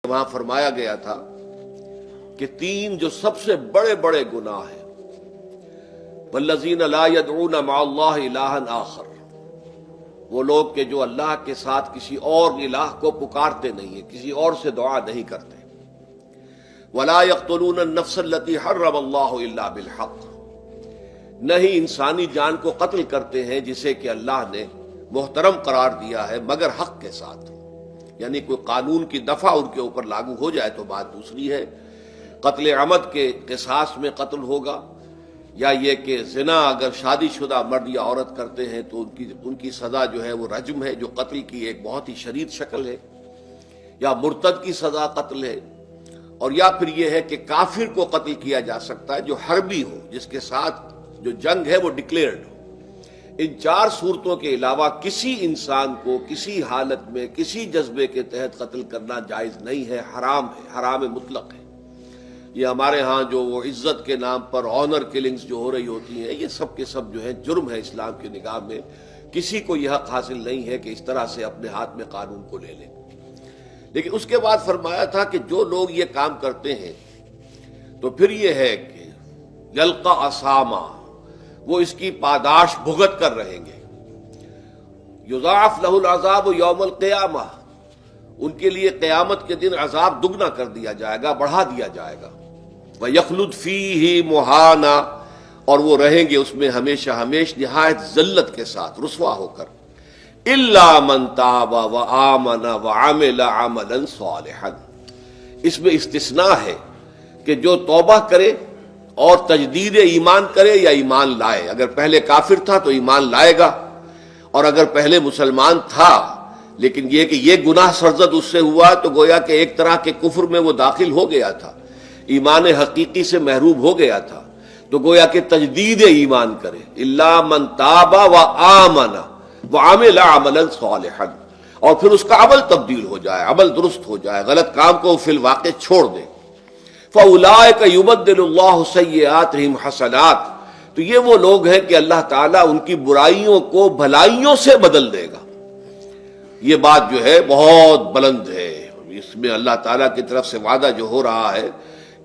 وہاں فرمایا گیا تھا کہ تین جو سب سے بڑے بڑے گناہ ہیں، والذین لا يدعون مع اللہ الہا آخر، وہ لوگ کہ جو اللہ کے ساتھ کسی اور الہ کو پکارتے نہیں ہیں، کسی اور سے دعا نہیں کرتے، ولا يقتلون النفس التي حرم اللہ الا بالحق، نہیں انسانی جان کو قتل کرتے ہیں جسے کہ اللہ نے محترم قرار دیا ہے مگر حق کے ساتھ، یعنی کوئی قانون کی دفعہ ان کے اوپر لاگو ہو جائے تو بات دوسری ہے۔ قتل عمد کے قصاص میں قتل ہوگا، یا یہ کہ زنا اگر شادی شدہ مرد یا عورت کرتے ہیں تو ان کی سزا جو ہے وہ رجم ہے، جو قتل کی ایک بہت ہی شدید شکل ہے، یا مرتد کی سزا قتل ہے، اور یا پھر یہ ہے کہ کافر کو قتل کیا جا سکتا ہے جو حربی ہو، جس کے ساتھ جو جنگ ہے وہ ڈکلیئرڈ ہو۔ ان چار صورتوں کے علاوہ کسی انسان کو کسی حالت میں کسی جذبے کے تحت قتل کرنا جائز نہیں ہے، حرام ہے، حرام مطلق ہے۔ یہ ہمارے ہاں جو وہ عزت کے نام پر آنر کلنگز جو ہو رہی ہوتی ہیں، یہ سب کے سب جو ہے جرم ہے اسلام کی نگاہ میں۔ کسی کو یہ حق حاصل نہیں ہے کہ اس طرح سے اپنے ہاتھ میں قانون کو لے لے۔ لیکن اس کے بعد فرمایا تھا کہ جو لوگ یہ کام کرتے ہیں تو پھر یہ ہے کہ یلقا اساما، وہ اس کی پاداش بھگت کر رہیں گے۔ یضاعف لہ العذاب یوم القیامہ، ان کے لیے قیامت کے دن عذاب دگنا کر دیا جائے گا، بڑھا دیا جائے گا۔ وَيَخْلُدْ فِيهِ مُهَانًا، اور وہ رہیں گے اس میں ہمیشہ ہمیش نہایت ذلت کے ساتھ، رسوا ہو کر۔ إِلَّا مَن تَابَ وَآمَنَ وَعَمِلَ عَمَلًا صَالِحًا، اس میں استثناء ہے کہ جو توبہ کرے اور تجدید ایمان کرے یا ایمان لائے۔ اگر پہلے کافر تھا تو ایمان لائے گا، اور اگر پہلے مسلمان تھا لیکن یہ کہ یہ گناہ سرزد اس سے ہوا تو گویا کہ ایک طرح کے کفر میں وہ داخل ہو گیا تھا، ایمان حقیقی سے محروم ہو گیا تھا، تو گویا کہ تجدید ایمان کرے۔ الا من تاب وآمن وعمل عملا صالحا، اور پھر اس کا عمل تبدیل ہو جائے، عمل درست ہو جائے، غلط کام کو فی الواقع چھوڑ دے۔ فاولئک یبدل اللہ سیئاتہم حسنات، تو یہ وہ لوگ ہیں کہ اللہ تعالیٰ ان کی برائیوں کو بھلائیوں سے بدل دے گا۔ یہ بات جو ہے بہت بلند ہے، اس میں اللہ تعالیٰ کی طرف سے وعدہ جو ہو رہا ہے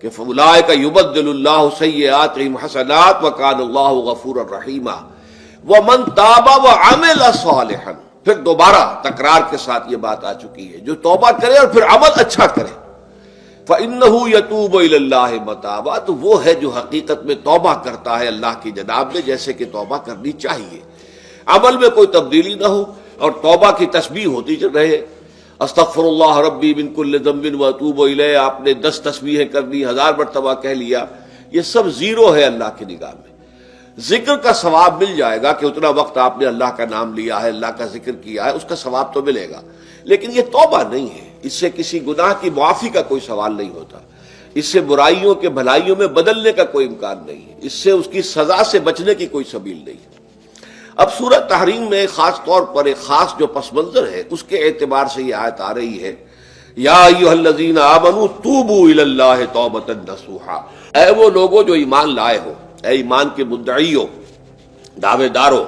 کہ فاولئک یبدل اللہ سیئاتہم حسنات وکان اللہ غفورا رحیما ومن تاب وعمل صالحا، پھر دوبارہ تکرار کے ساتھ یہ بات آ چکی ہے، جو توبہ کرے اور پھر عمل اچھا کرے، فإنہ یتوب الی اللہ متابا، تو وہ ہے جو حقیقت میں توبہ کرتا ہے اللہ کی جناب میں جیسے کہ توبہ کرنی چاہیے، عمل میں کوئی تبدیلی نہ ہو، اور توبہ کی تسبیح ہوتی رہے، استغفر اللہ ربی من کل ذنب واتوب الیہ، آپ نے 10 تسبیحیں کر دی، 1000 مرتبہ کہہ لیا، یہ سب زیرو ہے اللہ کی نگاہ میں۔ ذکر کا ثواب مل جائے گا کہ اتنا وقت آپ نے اللہ کا نام لیا ہے، اللہ کا ذکر کیا ہے، اس کا ثواب تو ملے گا، لیکن یہ توبہ نہیں ہے، اس سے کسی گناہ کی معافی کا کوئی سوال نہیں ہوتا، اس سے برائیوں کے بھلائیوں میں بدلنے کا کوئی امکان نہیں ہے، اس سے اس کی سزا سے بچنے کی کوئی سبیل نہیں ہے۔ اب سورہ تحریم میں خاص طور پر ایک خاص جو پس منظر ہے اس کے اعتبار سے یہ آیت آ رہی ہے، یا ایھا الذین آمنوا توبوا الی اللہ توبۃ نصوحا، اے وہ لوگوں جو ایمان لائے ہو، اے ایمان کے مدعیوں، دعوے داروں،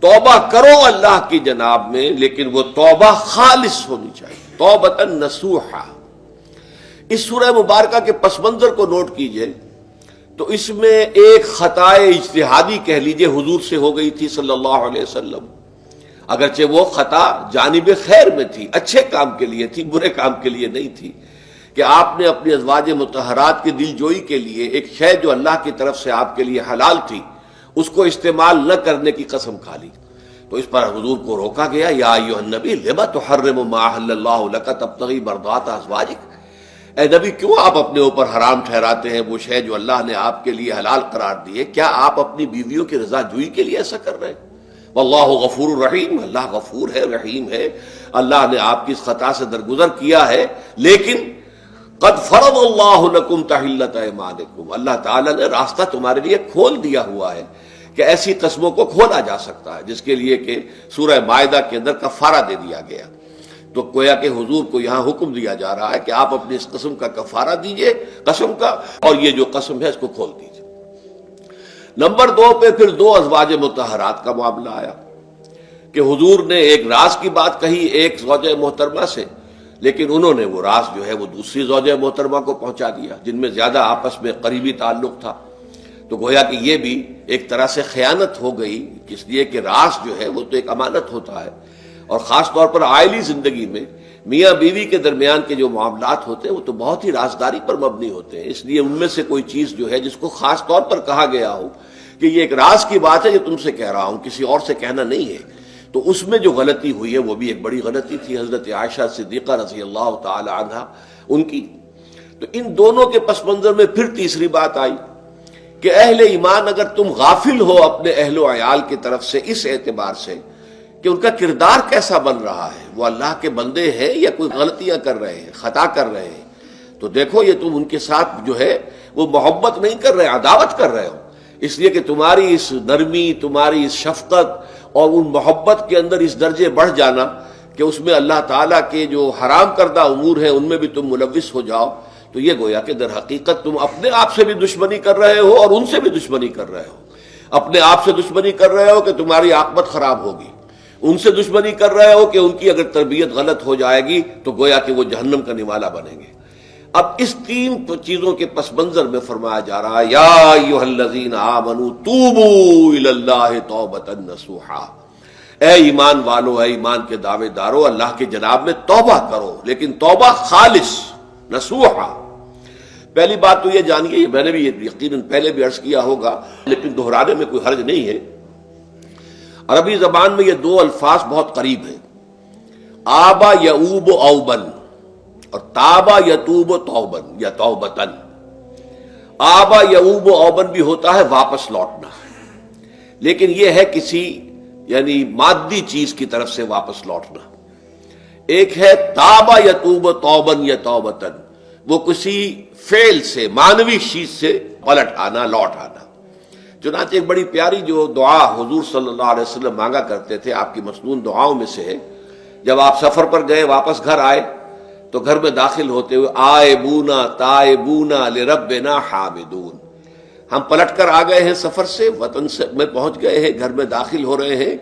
توبہ کرو اللہ کی جناب میں، لیکن وہ توبہ خالص ہونی چاہیے، توبۃ نصوحا۔ اس سورہ مبارکہ کے پس منظر کو نوٹ کیجئے تو اس میں ایک خطائے اجتہادی کہہ لیجئے حضور سے ہو گئی تھی صلی اللہ علیہ وسلم، اگرچہ وہ خطا جانب خیر میں تھی، اچھے کام کے لیے تھی، برے کام کے لیے نہیں تھی، کہ آپ نے اپنی ازواج مطہرات کی دل جوئی کے لیے ایک شے جو اللہ کی طرف سے آپ کے لیے حلال تھی اس کو استعمال نہ کرنے کی قسم کھا لی، تو اس پر حضور کو روکا گیا، یا ایھا النبی لم تحرم ما احل اللہ لک تبتغی مرضات ازواجک، اے نبی کیوں آپ اپنے اوپر حرام ٹھہراتے ہیں وہ شے جو اللہ نے آپ کے لیے حلال قرار دی ہے؟ کیا آپ اپنی بیویوں کی رضا جوئی کے لیے ایسا کر رہے ہیں؟ واللہ غفور رحیم، اللہ غفور ہے، رحیم ہے، اللہ نے آپ کی اس خطا سے درگزر کیا ہے، لیکن قد فرض اللہ لکم تحلۃ ایمانکم، اللہ تعالیٰ نے راستہ تمہارے لیے کھول دیا ہوا ہے کہ ایسی قسموں کو کھولا جا سکتا ہے، جس کے لیے کہ سورہ مائدہ کے اندر کفارہ دے دیا گیا۔ تو گویا کہ حضور کو یہاں حکم دیا جا رہا ہے کہ آپ اپنی اس قسم کا کفارہ دیجئے، قسم کا، اور یہ جو قسم ہے اس کو کھول دیجئے۔ نمبر 2 پہ پھر 2 ازواج مطہرات کا معاملہ آیا کہ حضور نے ایک راز کی بات کہی ایک زوجہ محترمہ سے، لیکن انہوں نے وہ راز جو ہے وہ دوسری زوجہ محترمہ کو پہنچا دیا جن میں زیادہ آپس میں قریبی تعلق تھا. تو گویا کہ یہ بھی ایک طرح سے خیانت ہو گئی، اس لیے کہ راز جو ہے وہ تو ایک امانت ہوتا ہے، اور خاص طور پر عائلی زندگی میں میاں بیوی کے درمیان کے جو معاملات ہوتے ہیں وہ تو بہت ہی رازداری پر مبنی ہوتے ہیں. اس لیے ان میں سے کوئی چیز جو ہے جس کو خاص طور پر کہا گیا ہو کہ یہ ایک راز کی بات ہے جو تم سے کہہ رہا ہوں، کسی اور سے کہنا نہیں ہے، تو اس میں جو غلطی ہوئی ہے وہ بھی ایک بڑی غلطی تھی حضرت عائشہ صدیقہ رضی اللہ تعالی عنہا ان کی. تو ان دونوں کے پس منظر میں پھر تیسری بات آئی کہ اہل ایمان اگر تم غافل ہو اپنے اہل و عیال کی طرف سے اس اعتبار سے کہ ان کا کردار کیسا بن رہا ہے، وہ اللہ کے بندے ہیں یا کوئی غلطیاں کر رہے ہیں، خطا کر رہے ہیں، تو دیکھو یہ تم ان کے ساتھ جو ہے وہ محبت نہیں کر رہے، عداوت کر رہے ہو. اس لیے کہ تمہاری اس نرمی، تمہاری اس شفقت اور ان محبت کے اندر اس درجے بڑھ جانا کہ اس میں اللہ تعالیٰ کے جو حرام کردہ امور ہیں ان میں بھی تم ملوث ہو جاؤ، تو یہ گویا کہ در حقیقت تم اپنے آپ سے بھی دشمنی کر رہے ہو اور ان سے بھی دشمنی کر رہے ہو. اپنے آپ سے دشمنی کر رہے ہو کہ تمہاری عاقبت خراب ہوگی، ان سے دشمنی کر رہے ہو کہ ان کی اگر تربیت غلط ہو جائے گی تو گویا کہ وہ جہنم کا نوالا بنیں گے. اب اس تین چیزوں کے پس منظر میں فرمایا جا رہا ہے یا ایھا الذین آمنوا توبوا الی اللہ توبۃ نصوحا، اے ایمان والو، اے ایمان کے دعوے دارو، اللہ کے جناب میں توبہ کرو، لیکن توبہ خالص نصوحا. پہلی بات تو یہ جانیے، میں نے بھی یقیناً پہلے بھی عرض کیا ہوگا لیکن دہرانے میں کوئی حرج نہیں ہے، عربی زبان میں یہ دو الفاظ بہت قریب ہیں، آبا یعوب اوبن اور تابا یتوب توبن یا توبتن. آبا یعوب اوبن بھی ہوتا ہے واپس لوٹنا، لیکن یہ ہے کسی یعنی مادی چیز کی طرف سے واپس لوٹنا. ایک ہے تابا یتوب توبن یا توبتن، وہ کسی فعل سے، معنوی چیز سے پلٹ آنا، لوٹ آنا. چنانچہ ایک بڑی پیاری جو دعا حضور صلی اللہ علیہ وسلم مانگا کرتے تھے، آپ کی مسنون دعاؤں میں سے ہے، جب آپ سفر پر گئے واپس گھر آئے تو گھر میں داخل ہوتے ہوئے آئبونا تائبونا لربنا حامدون، ہم پلٹ کر آ گئے ہیں سفر سے، وطن سے میں پہنچ گئے ہیں، گھر میں داخل ہو رہے ہیں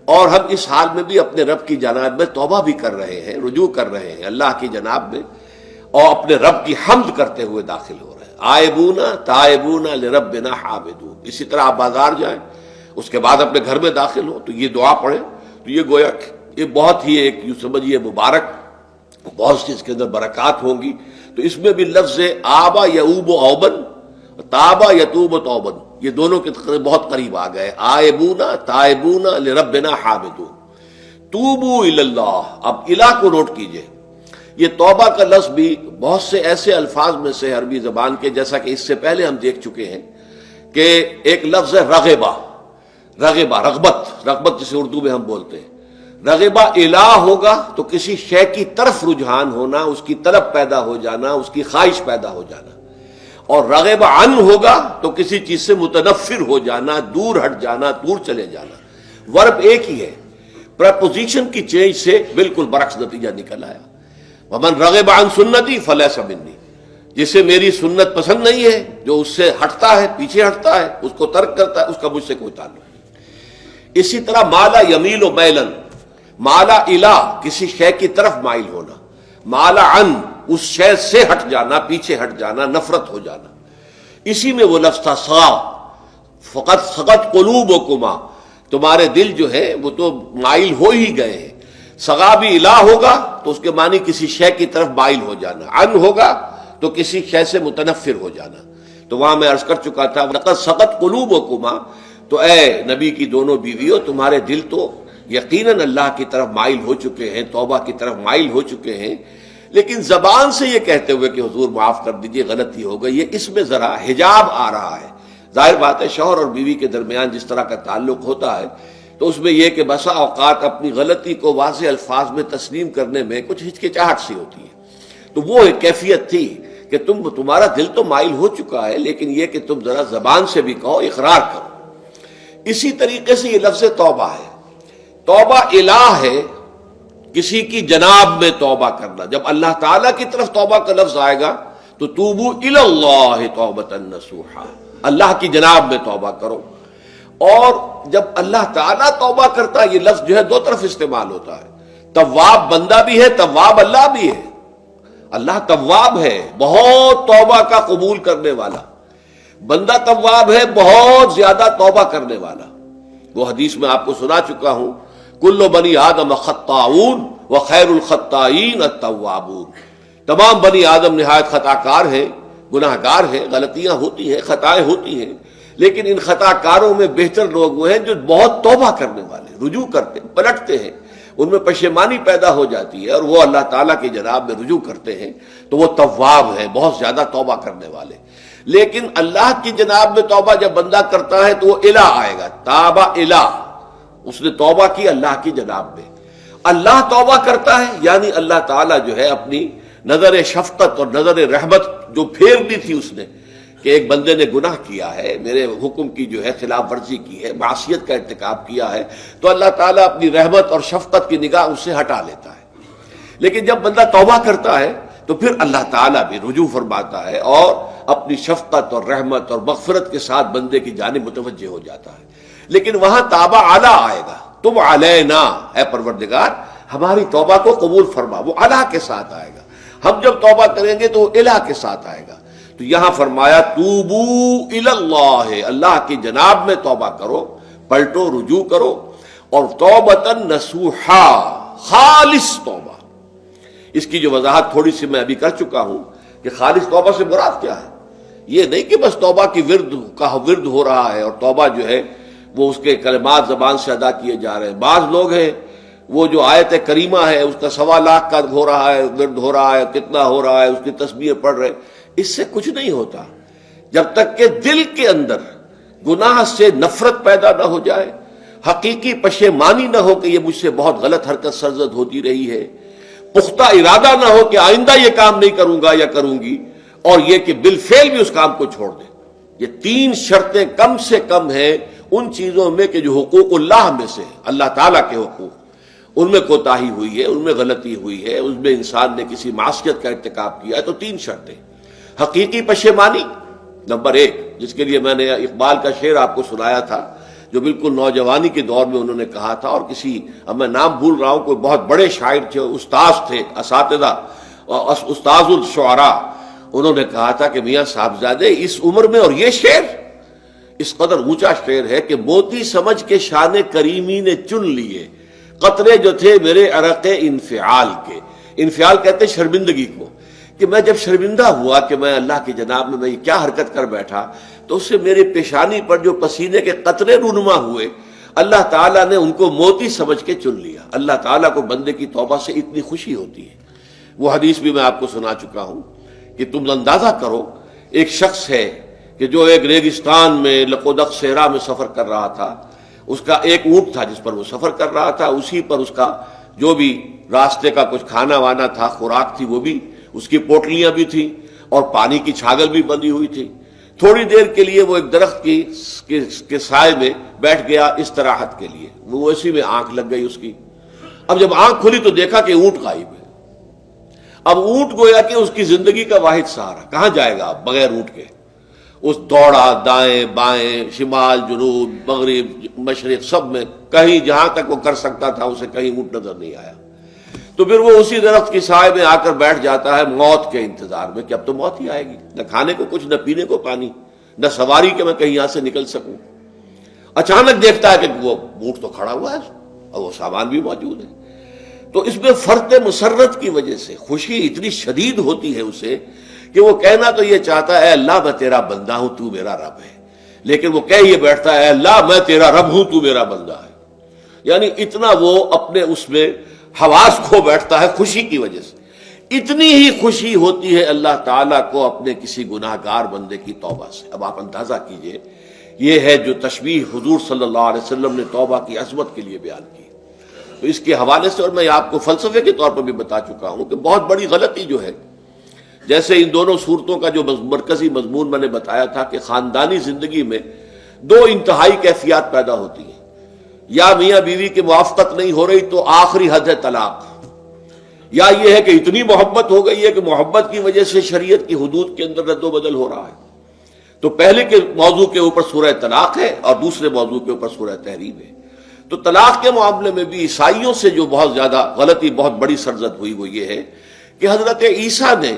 اور ہم اس حال میں بھی اپنے رب کی جناب میں توبہ بھی کر رہے ہیں، رجوع کر رہے ہیں اللہ کی جناب میں، اور اپنے رب کی حمد کرتے ہوئے داخل ہو رہے ہیں. آئبونا تائبونا لربنا حامدون. اسی طرح آپ بازار جائیں، اس کے بعد اپنے گھر میں داخل ہو تو یہ دعا پڑھیں، تو یہ گویا یہ بہت ہی ایک یوں سمجھیے مبارک، بہت سی اس کے اندر برکات ہوں گی. تو اس میں بھی لفظ آبا یعوب اوبن، تابا یتوب توبن، یہ دونوں کے بہت قریب آ گئے، آئبونا تائبونا لربنا حامدون. توبو الی اللہ، اب الہ کو نوٹ کیجئے، یہ توبہ کا لفظ بھی بہت سے ایسے الفاظ میں سے عربی زبان کے، جیسا کہ اس سے پہلے ہم دیکھ چکے ہیں کہ ایک لفظ ہے رغبہ، رغبہ رغبت جسے اردو میں ہم بولتے ہیں. رغبہ الہ ہوگا تو کسی شے کی طرف رجحان ہونا، اس کی طلب پیدا ہو جانا، اس کی خواہش پیدا ہو جانا. اور رغبہ عن ہوگا تو کسی چیز سے متنفر ہو جانا، دور ہٹ جانا، دور چلے جانا. ورب ایک ہی ہے، پریپوزیشن کی چینج سے بالکل برعکس نتیجہ نکل آیا. ومن رغب عن سنتی فلیس منی، جسے میری سنت پسند نہیں ہے، جو اس سے ہٹتا ہے، پیچھے ہٹتا ہے، اس کو ترک کرتا ہے، اس کا مجھ سے کوئی تعلق نہیں. اسی طرح مالا یمیل و میلن، مالا الہ کسی شے کی طرف مائل ہونا، مالا عن اس شے سے ہٹ جانا، پیچھے ہٹ جانا، نفرت ہو جانا. اسی میں وہ لفظ تھا سا، فقط سقط قلوبکما، تمہارے دل جو ہے وہ تو مائل ہو ہی گئے ہیں. سغا بھی الہ ہوگا تو اس کے معنی کسی شے کی طرف مائل ہو جانا، عن ہوگا تو کسی شے سے متنفر ہو جانا. تو وہاں میں عرض کر چکا تھا لقد سقط قلوبکما، تو اے نبی کی دونوں بیویوں، تمہارے دل تو یقیناً اللہ کی طرف مائل ہو چکے ہیں، توبہ کی طرف مائل ہو چکے ہیں، لیکن زبان سے یہ کہتے ہوئے کہ حضور معاف کر دیجئے غلطی ہو گئی ہے، اس میں ذرا حجاب آ رہا ہے. ظاہر بات ہے شوہر اور بیوی کے درمیان جس طرح کا تعلق ہوتا ہے تو اس میں یہ کہ بسا اوقات اپنی غلطی کو واضح الفاظ میں تسلیم کرنے میں کچھ ہچکچاہٹ سی ہوتی ہے. تو وہ ایک کیفیت تھی کہ تمہارا دل تو مائل ہو چکا ہے، لیکن یہ کہ تم ذرا زبان سے بھی کہو، اقرار کرو. اسی طریقے سے یہ لفظ توبہ ہے، توبہ الہ ہے، کسی کی جناب میں توبہ کرنا. جب اللہ تعالیٰ کی طرف توبہ کا لفظ آئے گا تو توبو الی اللہ توبۃ نصوحا، اللہ کی جناب میں توبہ کرو. اور جب اللہ تعالیٰ توبہ کرتا ہے، یہ لفظ جو ہے دو طرف استعمال ہوتا ہے، تواب بندہ بھی ہے، تواب اللہ بھی ہے. اللہ تواب ہے، بہت توبہ کا قبول کرنے والا، بندہ تواب ہے، بہت زیادہ توبہ کرنے والا۔ وہ حدیث میں آپ کو سنا چکا ہوں، کل بنی آدم خطاؤون وخیر الخطائین التوابون، تمام بنی آدم نہایت خطا کار ہیں، گناہ گار ہیں، غلطیاں ہوتی ہیں، خطائیں ہوتی ہیں، لیکن ان خطا کاروں میں بہتر لوگ وہ ہیں جو بہت توبہ کرنے والے، رجوع کرتے، پلٹتے ہیں، ان میں پشیمانی پیدا ہو جاتی ہے اور وہ اللہ تعالیٰ کی جناب میں رجوع کرتے ہیں، تو وہ تواب ہیں، بہت زیادہ توبہ کرنے والے۔ لیکن اللہ کی جناب میں توبہ جب بندہ کرتا ہے تو وہ الہ آئے گا، تابہ الہ، اس نے توبہ کی اللہ کی جناب میں۔ اللہ توبہ کرتا ہے یعنی اللہ تعالیٰ جو ہے اپنی نظر شفقت اور نظر رحمت جو پھیر دی تھی اس نے کہ ایک بندے نے گناہ کیا ہے، میرے حکم کی جو ہے خلاف ورزی کی ہے، معصیت کا ارتکاب کیا ہے، تو اللہ تعالیٰ اپنی رحمت اور شفقت کی نگاہ اس سے ہٹا لیتا ہے۔ لیکن جب بندہ توبہ کرتا ہے تو پھر اللہ تعالیٰ بھی رجوع فرماتا ہے اور اپنی شفقت اور رحمت اور مغفرت کے ساتھ بندے کی جانب متوجہ ہو جاتا ہے۔ لیکن وہاں تابہ اعلیٰ آئے گا، تم علینا اے پروردگار ہماری توبہ کو قبول فرما، وہ الہ کے ساتھ آئے گا۔ ہم جب توبہ کریں گے تو وہ الہ کے ساتھ آئے گا۔ تو یہاں فرمایا توبو الی اللہ، اللہ کی جناب میں توبہ کرو، پلٹو، رجوع کرو، اور توبۃ نصوحا، خالص توبہ۔ اس کی جو وضاحت تھوڑی سی میں ابھی کر چکا ہوں کہ خالص توبہ سے مراد کیا ہے۔ یہ نہیں کہ بس توبہ کی ورد ہو رہا ہے اور توبہ جو ہے وہ اس کے کلمات زبان سے ادا کیے جا رہے ہیں۔ بعض لوگ ہیں وہ جو آیت کریمہ ہے اس کا 1.25 لاکھ کا ہو رہا ہے، ورد ہو رہا ہے، کتنا ہو رہا ہے، اس کی تسبیح پڑھ رہے، اس سے کچھ نہیں ہوتا جب تک کہ دل کے اندر گناہ سے نفرت پیدا نہ ہو جائے، حقیقی پشیمانی نہ ہو کہ یہ مجھ سے بہت غلط حرکت سرزد ہوتی رہی ہے، پختہ ارادہ نہ ہو کہ آئندہ یہ کام نہیں کروں گا یا کروں گی، اور یہ کہ بالفعل بھی اس کام کو چھوڑ دے۔ یہ 3 شرطیں کم سے کم ہیں ان چیزوں میں کہ جو حقوق اللہ میں سے، اللہ تعالیٰ کے حقوق، ان میں کوتاہی ہوئی ہے، ان میں غلطی ہوئی ہے، اس میں انسان نے کسی معصیت کا ارتکاب کیا ہے، تو 3 شرطیں۔ حقیقی پشیمانی نمبر 1، جس کے لیے میں نے اقبال کا شعر آپ کو سنایا تھا جو بالکل نوجوانی کے دور میں انہوں نے کہا تھا، اور کسی، اب میں نام بھول رہا ہوں، کوئی بہت بڑے شاعر تھے، استاذ تھے، اساتذہ، استاذ الشعراء، انہوں نے کہا تھا کہ میاں صاحبزادے اس عمر میں، اور یہ شعر اس قدر اونچا شعر ہے کہ موتی سمجھ کے شان کریمی نے چن لیے قطرے جو تھے میرے عرق انفعال کے۔ انفعال کہتے ہیں شرمندگی کو، کہ میں جب شرمندہ ہوا کہ میں اللہ کی جناب میں یہ کیا حرکت کر بیٹھا، تو اس سے میری پیشانی پر جو پسینے کے قطرے رونما ہوئے، اللہ تعالیٰ نے ان کو موتی سمجھ کے چن لیا۔ اللہ تعالیٰ کو بندے کی توبہ سے اتنی خوشی ہوتی ہے۔ وہ حدیث بھی میں آپ کو سنا چکا ہوں کہ تم اندازہ کرو، ایک شخص ہے کہ جو ایک ریگستان میں لقودق صحرا میں سفر کر رہا تھا، اس کا ایک اونٹ تھا جس پر وہ سفر کر رہا تھا، اسی پر اس کا جو بھی راستے کا کچھ کھانا وانا تھا، خوراک تھی، وہ بھی، اس کی پوٹلیاں بھی تھیں اور پانی کی چھاگل بھی بندھی ہوئی تھی۔ تھوڑی دیر کے لیے وہ ایک درخت کے سائے میں بیٹھ گیا استراحت کے لیے، وہ اسی میں آنکھ لگ گئی اس کی۔ اب جب آنکھ کھلی تو دیکھا کہ اونٹ غائب ہے۔ اب اونٹ گویا کہ اس کی زندگی کا واحد سہارا، کہاں جائے گا اب بغیر اونٹ کے؟ اس دوڑا دائیں بائیں، شمال جنوب مغرب مشرق، سب میں کہیں جہاں تک وہ کر سکتا تھا اسے کہیں اونٹ نظر نہیں آیا۔ تو پھر وہ اسی درخت کی سائے میں آ کر بیٹھ جاتا ہے موت کے انتظار میں کہ اب تو موت ہی آئے گی، نہ کھانے کو کچھ، نہ پینے کو پانی، نہ سواری کہ میں کہیں یہاں سے نکل سکوں۔ اچانک دیکھتا ہے کہ وہ اونٹ تو کھڑا ہوا ہے اور وہ سامان بھی موجود ہے۔ تو اس میں فرط مسرت کی وجہ سے خوشی اتنی شدید ہوتی ہے اسے کہ وہ کہنا تو یہ چاہتا ہے اے اللہ میں تیرا بندہ ہوں، تو میرا رب ہے، لیکن وہ کہہ یہ بیٹھتا ہے اے اللہ میں تیرا رب ہوں، تو میرا بندہ ہے۔ یعنی اتنا وہ اپنے اس میں حواس کھو بیٹھتا ہے خوشی کی وجہ سے۔ اتنی ہی خوشی ہوتی ہے اللہ تعالیٰ کو اپنے کسی گناہ گار بندے کی توبہ سے۔ اب آپ اندازہ کیجئے، یہ ہے جو تشبیہ حضور صلی اللہ علیہ وسلم نے توبہ کی عظمت کے لیے بیان کی۔ تو اس کے حوالے سے، اور میں آپ کو فلسفے کے طور پر بھی بتا چکا ہوں کہ بہت بڑی غلطی جو ہے، جیسے ان دونوں صورتوں کا جو مرکزی مضمون میں نے بتایا تھا کہ خاندانی زندگی میں 2 انتہائی کیفیات پیدا ہوتی ہیں، یا میاں بیوی کی موافقت نہیں ہو رہی تو آخری حد ہے طلاق، یا یہ ہے کہ اتنی محبت ہو گئی ہے کہ محبت کی وجہ سے شریعت کی حدود کے اندر رد و بدل ہو رہا ہے۔ تو پہلے کے موضوع کے اوپر سورہ طلاق ہے اور دوسرے موضوع کے اوپر سورہ تحریم ہے۔ تو طلاق کے معاملے میں بھی عیسائیوں سے جو بہت زیادہ غلطی، بہت بڑی سرزد ہوئی، وہ یہ ہے کہ حضرت عیسیٰ نے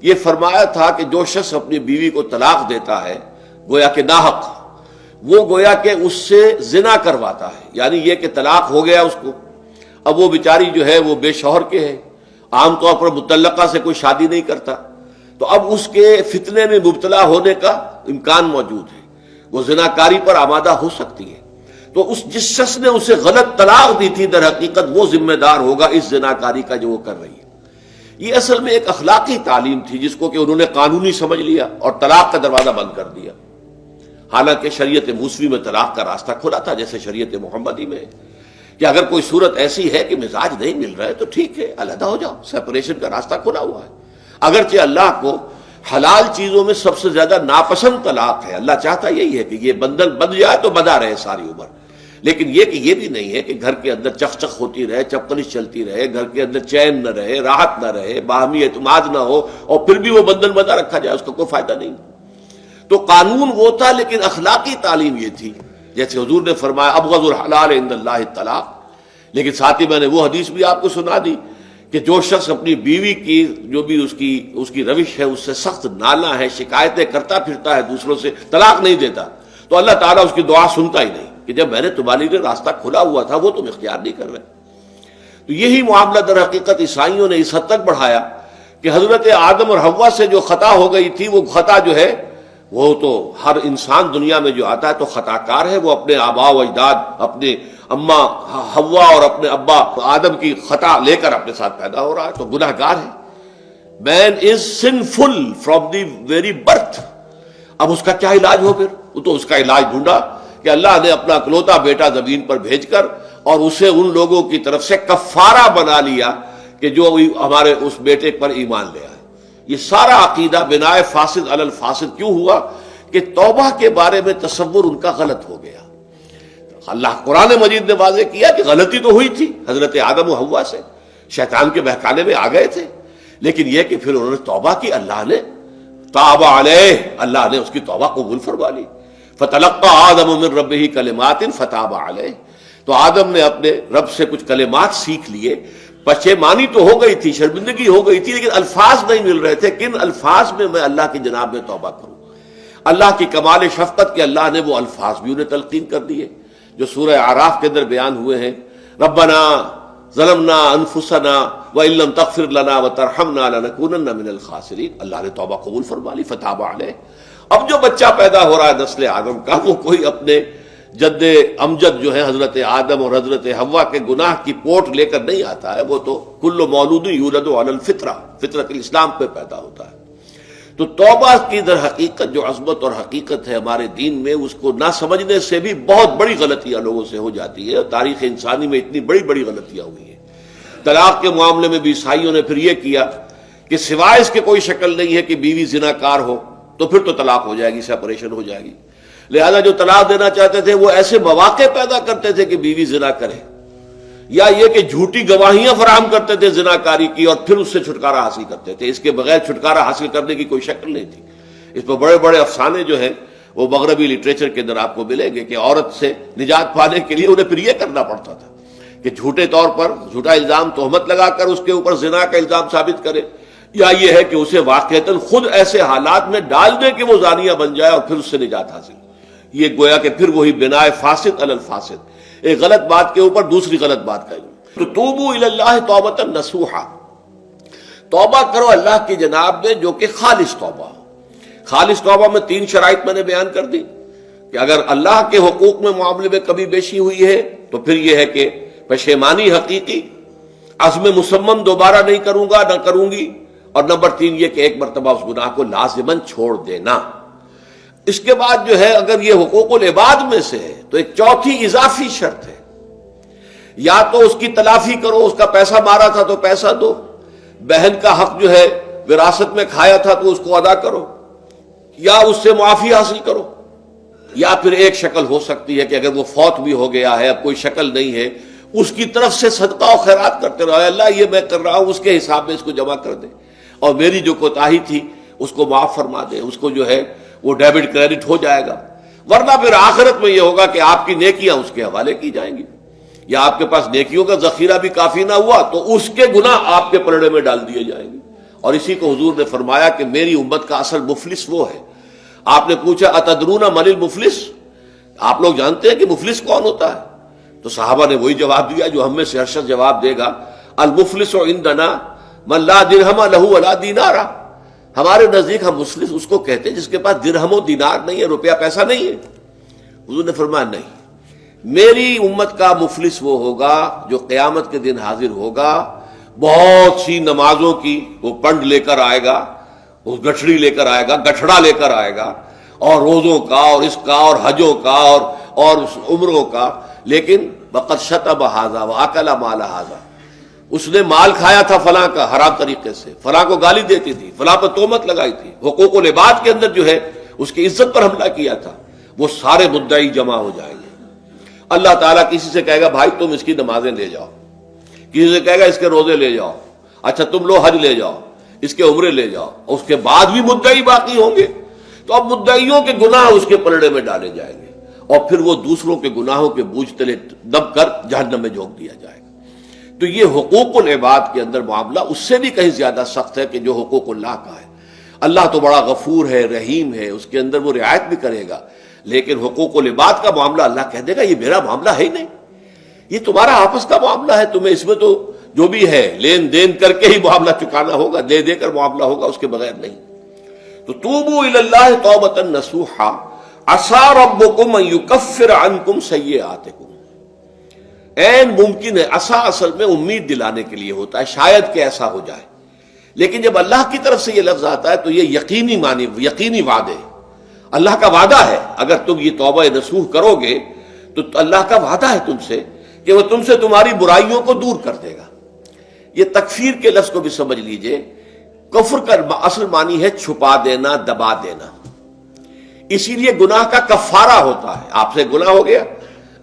یہ فرمایا تھا کہ جو شخص اپنی بیوی کو طلاق دیتا ہے گویا کہ ناحق، وہ گویا کہ اس سے زنا کرواتا ہے، یعنی یہ کہ طلاق ہو گیا اس کو، اب وہ بیچاری جو ہے وہ بے شوہر کے ہے، عام طور پر مطلقہ سے کوئی شادی نہیں کرتا، تو اب اس کے فتنے میں مبتلا ہونے کا امکان موجود ہے، وہ زناکاری پر آمادہ ہو سکتی ہے، تو جس شخص نے اسے غلط طلاق دی تھی در حقیقت وہ ذمہ دار ہوگا اس زناکاری کا جو وہ کر رہی ہے۔ یہ اصل میں ایک اخلاقی تعلیم تھی جس کو کہ انہوں نے قانونی سمجھ لیا اور طلاق کا دروازہ بند کر دیا، حالانکہ شریعت موسوی میں طلاق کا راستہ کھلا تھا جیسے شریعت محمدی میں، کہ اگر کوئی صورت ایسی ہے کہ مزاج نہیں مل رہا ہے تو ٹھیک ہے، علیحدہ ہو جاؤ، سیپریشن کا راستہ کھلا ہوا ہے۔ اگرچہ اللہ کو حلال چیزوں میں سب سے زیادہ ناپسند طلاق ہے، اللہ چاہتا یہی ہے کہ یہ بندھن بندھ جائے تو بندھا رہے ساری عمر، لیکن یہ کہ یہ بھی نہیں ہے کہ گھر کے اندر چخ چخ ہوتی رہے، چپکلش چلتی رہے، گھر کے اندر چین نہ رہے، راحت نہ رہے، باہمی اعتماد نہ ہو اور پھر بھی وہ بندھن بندھا رکھا جائے، اس کا کوئی فائدہ نہیں۔ تو قانون وہ تھا لیکن اخلاقی تعلیم یہ تھی، جیسے حضور نے فرمایا ابغض الحلال عند اللہ الطلاق، لیکن ساتھ ہی میں نے وہ حدیث بھی آپ کو سنا دی کہ جو شخص اپنی بیوی کی جو بھی اس کی روش ہے اس سے سخت نالاں ہے، شکایتیں کرتا پھرتا ہے دوسروں سے، طلاق نہیں دیتا، تو اللہ تعالیٰ اس کی دعا سنتا ہی نہیں کہ جب میں نے تمہارے لیے راستہ کھلا ہوا تھا وہ تم اختیار نہیں کر رہے۔ تو یہی معاملہ در حقیقت عیسائیوں نے اس حد تک بڑھایا کہ حضرت آدم اور حوا سے جو خطا ہو گئی تھی، وہ خطا جو ہے وہ تو ہر انسان دنیا میں جو آتا ہے تو خطا کار ہے، وہ اپنے آباء و اجداد، اپنے اماں حوا اور اپنے ابا آدم کی خطا لے کر اپنے ساتھ پیدا ہو رہا ہے، تو گناہ گار ہے۔ Man is sinful from the very birth. اب اس کا کیا علاج ہو؟ پھر وہ تو اس کا علاج ڈھونڈا کہ اللہ نے اپنا اکلوتا بیٹا زمین پر بھیج کر اور اسے ان لوگوں کی طرف سے کفارہ بنا لیا کہ جو ہمارے اس بیٹے پر ایمان لے آئے۔ یہ سارا عقیدہ بناء فاسد علی الفاسد کیوں ہوا؟ کہ توبہ کے بارے میں تصور ان کا غلط ہو گیا۔ اللہ قرآن مجید نے واضح کیا کہ غلطی تو ہوئی تھی حضرت آدم و حوا سے، شیطان کے بہکانے میں آ گئے تھے، لیکن یہ کہ پھر انہوں نے توبہ کی، اللہ نے تاب علیہ، اللہ نے اس کی توبہ قبول فرما لی۔ فتلقى آدم من ربہ کلمات فتاب علیہ، تو آدم نے اپنے رب سے کچھ کلمات سیکھ لیے، پشیمانی تو ہو گئی تھی، شرمندگی ہو گئی تھی، لیکن الفاظ نہیں مل رہے تھے، کن الفاظ میں میں اللہ کی جناب میں توبہ کروں۔ اللہ کی کمال شفقت کے اللہ نے وہ الفاظ بھی انہیں تلقین کر دیے جو سورہ اعراف کے اندر بیان ہوئے ہیں، ربنا ظلمنا انفسنا وان لم تغفر لنا وترحمنا لنکونن من الخاسرین، اللہ نے توبہ قبول فرما لی، فتاب علیہ۔ اب جو بچہ پیدا ہو رہا ہے نسل آدم کا، وہ کوئی اپنے جد امجد جو ہے حضرت آدم اور حضرت حوا کے گناہ کی پوٹ لے کر نہیں آتا ہے، وہ تو کل مولود یولد علی الفطرہ، فطرت الاسلام پہ پیدا ہوتا ہے۔ تو توبہ کی در حقیقت جو عظمت اور حقیقت ہے ہمارے دین میں، اس کو نہ سمجھنے سے بھی بہت بڑی غلطیاں لوگوں سے ہو جاتی ہے، اور تاریخ انسانی میں اتنی بڑی بڑی غلطیاں ہوئی ہیں۔ طلاق کے معاملے میں بھی عیسائیوں نے پھر یہ کیا کہ سوائے اس کے کوئی شکل نہیں ہے کہ بیوی زنا کار ہو تو پھر تو طلاق ہو جائے گی، سیپریشن ہو جائے گی، لہذا جو طلاق دینا چاہتے تھے وہ ایسے مواقع پیدا کرتے تھے کہ بیوی زنا کرے، یا یہ کہ جھوٹی گواہیاں فراہم کرتے تھے زنا کاری کی اور پھر اس سے چھٹکارا حاصل کرتے تھے۔ اس کے بغیر چھٹکارا حاصل کرنے کی کوئی شکل نہیں تھی۔ اس پر بڑے بڑے افسانے جو ہیں وہ مغربی لٹریچر کے اندر آپ کو ملیں گے کہ عورت سے نجات پانے کے لیے انہیں پھر یہ کرنا پڑتا تھا کہ جھوٹے طور پر جھوٹا الزام تہمت لگا کر اس کے اوپر زنا کا الزام ثابت کرے، یا یہ ہے کہ اسے واقعتاً خود ایسے حالات میں ڈال دے کہ وہ زانیہ بن جائے اور پھر اس سے نجات حاصل۔ یہ گویا کہ پھر وہی بناء فاسد علی الفاسد، ایک غلط بات کے اوپر دوسری غلط بات کہی۔ تو توبوا الی اللہ توبۃ نصوحا، توبہ کرو اللہ کی جناب میں جو کہ خالص توبہ ہو۔ خالص توبہ میں 3 شرائط میں نے بیان کر دی کہ اگر اللہ کے حقوق میں معاملے میں کبھی بیشی ہوئی ہے تو پھر یہ ہے کہ پشیمانی حقیقی، عزم مصمم دوبارہ نہیں کروں گا نہ کروں گی، اور نمبر 3 یہ کہ ایک مرتبہ اس گناہ کو لازماً چھوڑ دینا۔ اس کے بعد جو ہے اگر یہ حقوق العباد میں سے ہے تو ایک چوتھی اضافی شرط ہے، یا تو اس کی تلافی کرو، اس کا پیسہ مارا تھا تو پیسہ دو، بہن کا حق جو ہے وراثت میں کھایا تھا تو اس کو ادا کرو، یا اس سے معافی حاصل کرو، یا پھر ایک شکل ہو سکتی ہے کہ اگر وہ فوت بھی ہو گیا ہے، اب کوئی شکل نہیں ہے، اس کی طرف سے صدقہ و خیرات کرتے رہو، اللہ یہ میں کر رہا ہوں اس کے حساب میں اس کو جمع کر دے، اور میری جو کوتاہی تھی اس کو معاف فرما دے، اس کو جو ہے وہ ڈیبٹ کریڈٹ ہو جائے گا، ورنہ پھر آخرت میں یہ ہوگا کہ آپ کی نیکیاں اس کے حوالے کی جائیں گی۔ یا آپ کے پاس نیکیوں کا ذخیرہ بھی کافی نہ ہوا تو اس کے گناہ آپ کے پلڑے میں ڈال دیے جائیں گے. اور اسی کو حضور نے فرمایا کہ میری امت کا اصل مفلس وہ ہے. آپ نے پوچھا اتدرون من المفلس، آپ لوگ جانتے ہیں کہ مفلس کون ہوتا ہے؟ تو صحابہ نے وہی جواب دیا جو ہم میں سے ہر شخص جواب دے گا، المفلس عندنا من لا درہم لہ ولا دینار. ہمارے نزدیک ہم مفلس اس کو کہتے ہیں جس کے پاس درہم و دینار نہیں ہے، روپیہ پیسہ نہیں ہے. حضور نے فرمایا نہیں، میری امت کا مفلس وہ ہوگا جو قیامت کے دن حاضر ہوگا، بہت سی نمازوں کی وہ پنڈ لے کر آئے گا، وہ گٹھڑی لے کر آئے گا، گٹھڑا لے کر آئے گا، اور روزوں کا اور اس کا اور حجوں کا اور عمروں کا، لیکن وقد شتم ھذا واکل مال ھذا، اس نے مال کھایا تھا فلاں کا حرام طریقے سے، فلاں کو گالی دیتی تھی، فلاں پر تہمت لگائی تھی، حقوق العباد کے اندر جو ہے اس کی عزت پر حملہ کیا تھا. وہ سارے مدعی جمع ہو جائیں گے. اللہ تعالیٰ کسی سے کہے گا بھائی تم اس کی نمازیں لے جاؤ، کسی سے کہے گا اس کے روزے لے جاؤ، اچھا تم لو حج لے جاؤ، اس کے عمرے لے جاؤ، اور اس کے بعد بھی مدعی باقی ہوں گے. تو اب مدعیوں کے گناہ اس کے پلڑے میں ڈالے جائیں گے، اور پھر وہ دوسروں کے گناہوں کے بوجھ تلے دب کر جہنم میں جھونک دیا جائے گا. تو یہ حقوق العباد کے اندر معاملہ اس سے بھی کہیں زیادہ سخت ہے کہ جو حقوق اللہ کا ہے. اللہ تو بڑا غفور ہے، رحیم ہے، اس کے اندر وہ رعایت بھی کرے گا، لیکن حقوق العباد کا معاملہ اللہ کہہ دے گا یہ میرا معاملہ ہے ہی نہیں، یہ تمہارا آپس کا معاملہ ہے، تمہیں اس میں تو جو بھی ہے لین دین کر کے ہی معاملہ چکانا ہوگا، دے دے کر معاملہ ہوگا، اس کے بغیر نہیں. تو توبوا الی اللہ توبۃ نصوحا عسى ربکم ان یکفر عنکم سیئاتکم. عین ممکن ہے، عسا اصل میں امید دلانے کے لیے ہوتا ہے، شاید کہ ایسا ہو جائے. لیکن جب اللہ کی طرف سے یہ لفظ آتا ہے تو یہ یقینی معنی، یقینی وعدے، اللہ کا وعدہ ہے. اگر تم یہ توبہ نصوح کرو گے تو اللہ کا وعدہ ہے تم سے کہ وہ تم سے تمہاری برائیوں کو دور کر دے گا. یہ تکفیر کے لفظ کو بھی سمجھ لیجئے. کفر کا اصل معنی ہے چھپا دینا، دبا دینا. اسی لیے گناہ کا کفارہ ہوتا ہے. آپ سے گناہ ہو گیا،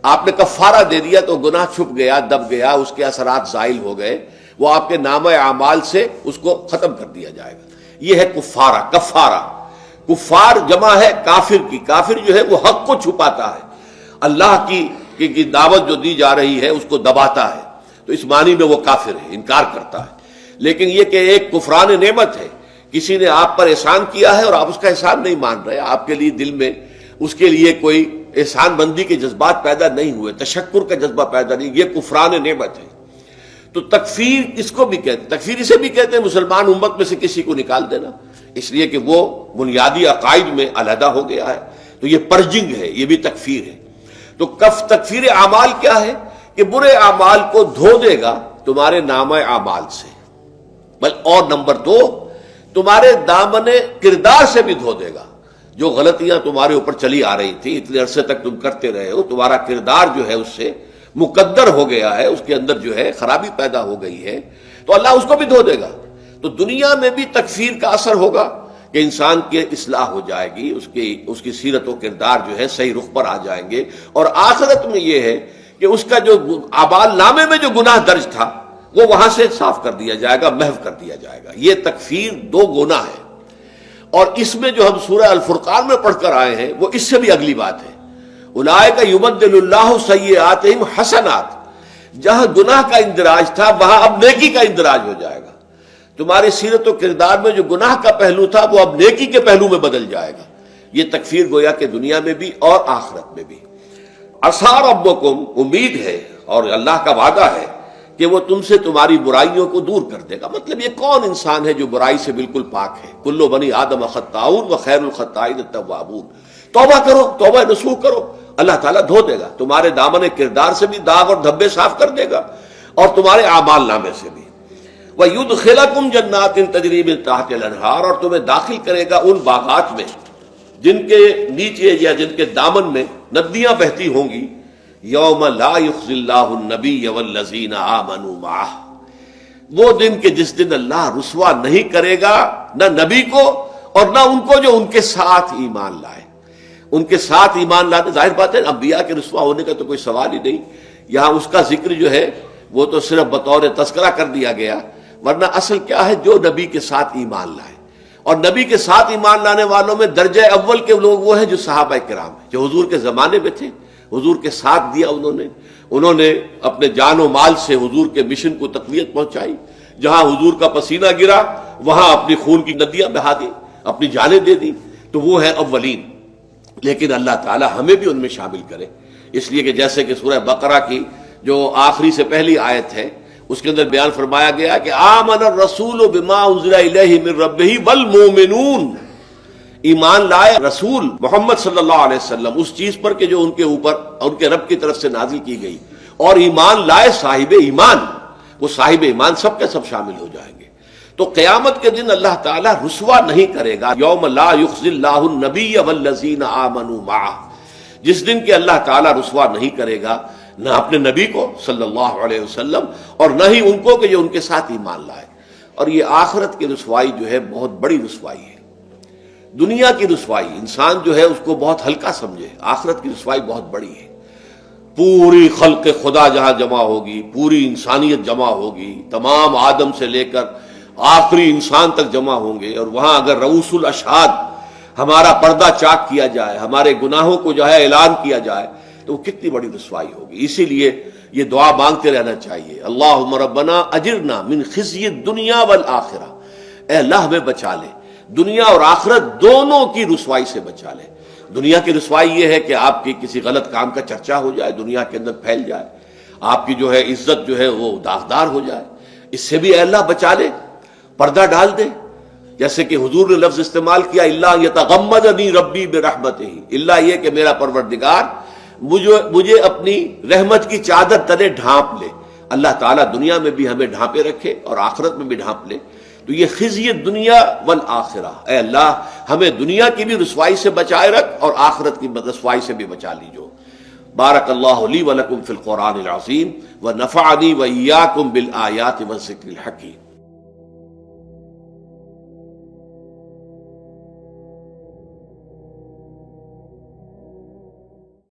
آپ نے کفارہ دے دیا تو گناہ چھپ گیا، دب گیا، اس کے اثرات زائل ہو گئے، وہ آپ کے نامہ اعمال سے اس کو ختم کر دیا جائے گا. یہ ہے کفارہ، کفارہ. کفار جمع ہے کافر کی. کافر جو ہے وہ حق کو چھپاتا ہے، اللہ کی دعوت جو دی جا رہی ہے اس کو دباتا ہے، تو اس معنی میں وہ کافر ہے، انکار کرتا ہے. لیکن یہ کہ ایک کفران نعمت ہے، کسی نے آپ پر احسان کیا ہے اور آپ اس کا احسان نہیں مان رہے، آپ کے لیے دل میں اس کے لیے کوئی احسان بندی کے جذبات پیدا نہیں ہوئے، تشکر کا جذبہ پیدا نہیں، یہ کفران نعمت ہے. تو تکفیر اس کو بھی کہتے ہیں، تکفیر اسے بھی کہتے ہیں مسلمان امت میں سے کسی کو نکال دینا، اس لیے کہ وہ بنیادی عقائد میں علیحدہ ہو گیا ہے. تو یہ پرجنگ ہے، یہ بھی تکفیر ہے. تو تکفیر اعمال کیا ہے کہ برے اعمال کو دھو دے گا تمہارے نامہ اعمال سے، اور نمبر 2 تمہارے دامن کردار سے بھی دھو دے گا. جو غلطیاں تمہارے اوپر چلی آ رہی تھی، اتنے عرصے تک تم کرتے رہے ہو، تمہارا کردار جو ہے اس سے مقدر ہو گیا ہے، اس کے اندر جو ہے خرابی پیدا ہو گئی ہے، تو اللہ اس کو بھی دھو دے گا. تو دنیا میں بھی تکفیر کا اثر ہوگا کہ انسان کی اصلاح ہو جائے گی، اس کی سیرت و کردار جو ہے صحیح رخ پر آ جائیں گے. اور آخرت میں یہ ہے کہ اس کا جو اعمال نامے میں جو گناہ درج تھا وہ وہاں سے صاف کر دیا جائے گا، محو کر دیا جائے گا. یہ تکفیر 2 گناہ ہے. اور اس میں جو ہم سورہ الفرقان میں پڑھ کر آئے ہیں وہ اس سے بھی اگلی بات ہے. اولئک یبدل اللہ سیئاتہم حسنات. جہاں گناہ کا اندراج تھا وہاں اب نیکی کا اندراج ہو جائے گا. تمہاری سیرت و کردار میں جو گناہ کا پہلو تھا وہ اب نیکی کے پہلو میں بدل جائے گا. یہ تکفیر گویا کہ دنیا میں بھی اور آخرت میں بھی. عسیٰ ربکم، امید ہے اور اللہ کا وعدہ ہے کہ وہ تم سے تمہاری برائیوں کو دور کر دے گا. مطلب یہ کون انسان ہے جو برائی سے بالکل پاک ہے؟ کل بنی آدم خطاؤون وخیر الخطائین التوابون. توبہ کرو، توبہ نصوح کرو، اللہ تعالیٰ دھو دے گا. تمہارے دامن کردار سے بھی داغ اور دھبے صاف کر دے گا، اور تمہارے اعمال نامے سے بھی. وَيُدْخِلَكُمْ جَنَّاتٍ تَجْرِي مِن تَحْتِهَا الْأَنْهَارُ. اور تمہیں داخل کرے گا ان باغات میں جن کے نیچے یا جن کے دامن میں ندیاں بہتی ہوں گی. یوم لا یخزی اللہ النبی والذین آمنوا معہ. وہ دن کہ جس دن اللہ رسوا نہیں کرے گا نہ نبی کو اور نہ ان کو جو ان کے ساتھ ایمان لائے. ان کے ساتھ ایمان لاتے، ظاہر بات ہے انبیاء کے رسوا ہونے کا تو کوئی سوال ہی نہیں. یہاں اس کا ذکر جو ہے وہ تو صرف بطور تذکرہ کر دیا گیا، ورنہ اصل کیا ہے جو نبی کے ساتھ ایمان لائے. اور نبی کے ساتھ ایمان لانے والوں میں درجہ اول کے لوگ وہ ہیں جو صحابہ کرام ہیں، جو حضور کے زمانے میں تھے، حضور کے ساتھ دیا انہوں نے اپنے جان و مال سے حضور کے مشن کو تقویت پہنچائی. جہاں حضور کا پسینہ گرا وہاں اپنی خون کی ندیاں بہا دی، اپنی جانیں دے دی. تو وہ ہیں اولین. لیکن اللہ تعالی ہمیں بھی ان میں شامل کرے، اس لیے کہ جیسے کہ سورہ بقرہ کی جو آخری سے پہلی آیت ہے اس کے اندر بیان فرمایا گیا کہ آمن الرسول بما انزل الیہ من ربہ والمؤمنون، ایمان لائے رسول محمد صلی اللہ علیہ وسلم اس چیز پر کہ جو ان کے اوپر ان کے رب کی طرف سے نازل کی گئی، اور ایمان لائے صاحب ایمان. وہ صاحب ایمان سب کے سب شامل ہو جائیں گے. تو قیامت کے دن اللہ تعالیٰ رسوا نہیں کرے گا. یوم لا یخزی اللہ النبی والذین آمنوا معہ، جس دن کہ اللہ تعالیٰ رسوا نہیں کرے گا نہ اپنے نبی کو صلی اللہ علیہ وسلم اور نہ ہی ان کو کہ جو ان کے ساتھ ایمان لائے. اور یہ آخرت کی رسوائی جو ہے بہت بڑی رسوائی ہے. دنیا کی رسوائی انسان جو ہے اس کو بہت ہلکا سمجھے، آخرت کی رسوائی بہت بڑی ہے. پوری خلق خدا جہاں جمع ہوگی، پوری انسانیت جمع ہوگی، تمام آدم سے لے کر آخری انسان تک جمع ہوں گے، اور وہاں اگر رؤوس الاشہاد ہمارا پردہ چاک کیا جائے، ہمارے گناہوں کو جو ہے اعلان کیا جائے، تو وہ کتنی بڑی رسوائی ہوگی. اسی لیے یہ دعا مانگتے رہنا چاہیے، اللہم ربنا اجرنا من خزی الدنیا والآخرہ، اے اللہ ہمیں بچا لے دنیا اور آخرت دونوں کی رسوائی سے بچا لے. دنیا کی رسوائی یہ ہے کہ آپ کی کسی غلط کام کا چرچا ہو جائے، دنیا کے اندر پھیل جائے، آپ کی جو ہے عزت جو ہے وہ داغدار ہو جائے، اس سے بھی اے اللہ بچا لے، پردہ ڈال دے. جیسے کہ حضور نے لفظ استعمال کیا اللہ یتغمدنی ربی برحمتہ، اللہ یہ کہ میرا پروردگار مجھے اپنی رحمت کی چادر تلے ڈھانپ لے. اللہ تعالیٰ دنیا میں بھی ہمیں ڈھانپے رکھے اور آخرت میں بھی ڈھانپ لے. تو یہ خزی دنیا والآخرہ، اے اللہ ہمیں دنیا کی بھی رسوائی سے بچائے رکھ اور آخرت کی رسوائی سے بھی بچا لیجو. بارک اللہ لی ولکم فی القرآن العظیم ونفعنی وإیاکم بالآیات والذکر الحکیم.